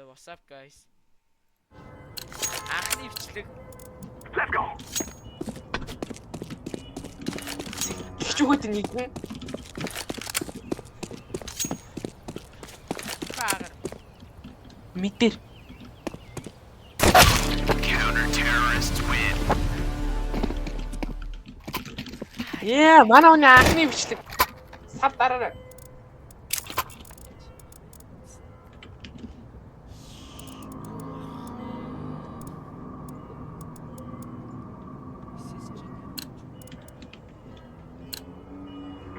What's up guys? Анхны өвчлөг. Let's go. Чигчүүхэд нэгэн. Баагаар. Мэдэр. Counter terrorists win. Манай хүний анхны бичлэг. Сав дараарай.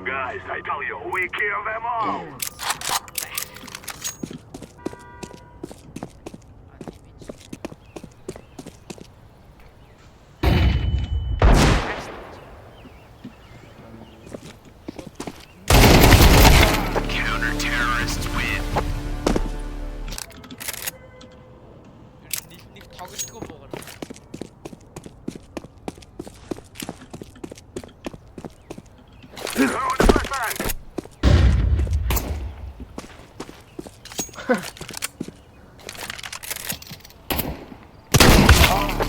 Guys, I tell you, we kill them all. Counter terrorists win. Нэг тоглохгүй буугаар. Throw in the flashbang.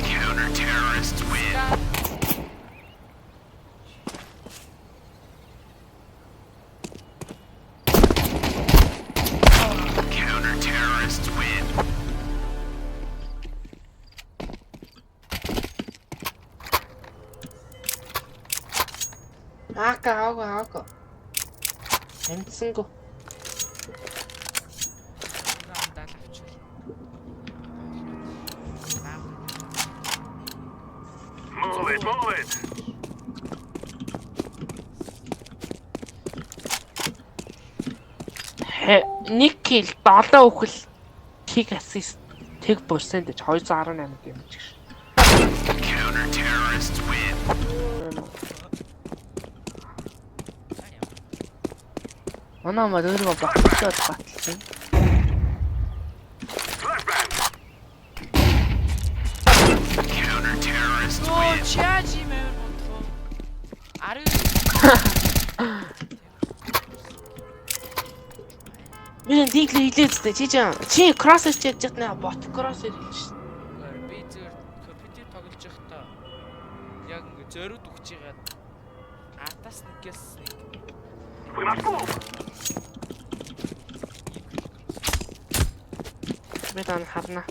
Counter terrorists win. Counter terrorists win. Аага. Амтсангүй. Андаа авчвал. Move it, move it. Нэг кил 7 үхэл. Тэг ассист. Тэг процент гэж 218 юм чи. Counter terrorists win. Манай өөрийгөө багтаад батлсан. Flashbang. Counter terrorists Оо win. чааж юм аа бодхоо. Ари. Би диглээ хилээдтэй чи кросс хийж чадна бот кросс хийж шин. Би зөв компьютер тоглож байхдаа яг ингэ зориуд өгч яагаад артаас нэгээс нэг We must move. Би тань харна.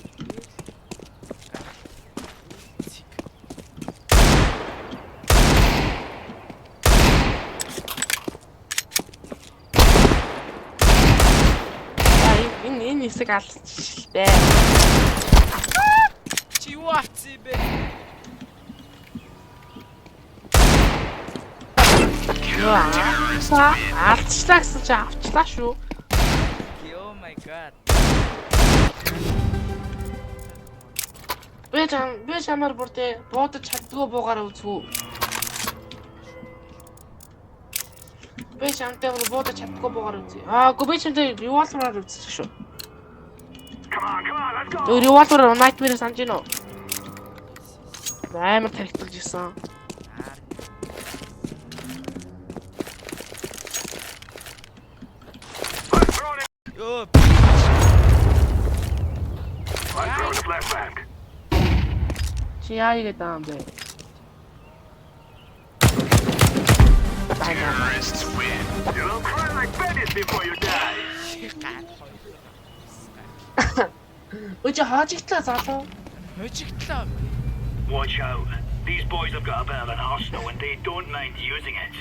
Энэ хэсэг алдчихлээ. чи юу авцсан бэ? Алдчихлаа гэсэн чи авчлаа шүү. Oh my god. Би чамаар бүр тэ буудаж чаддгүй буугаар үзв. Би чамтай бүр буудаж чаддгүй буугаар үзье. Би чамтай револвераар үзчих шүү. Come on, let's go. Револвер Nightmare санаж гинөө. Амар тархитулж исэн. Let's throw it. Ёо. Let's throw the flashbang. Чи яа игээд байгаа юм бэ? Terrorists win. You'll cry like babies before you die. Өчигдөр хаажигтлаа залуу. Хожигтлаа. Watch out. These boys have got a bit of an arsenal and they don't mind using it.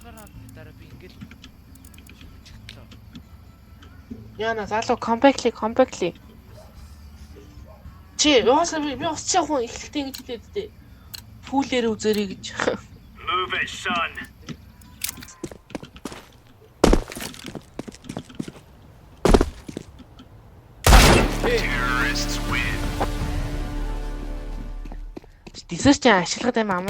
Дараа би ингээл хожигтлаа. Яна залуу компактли. Чи би усч явах ихэлтэй гэж хэлээд дээ. Фүүлээр үзэрэй гэж. Move it, son. Terrorists win. Дисэрч ашиглах юм аа.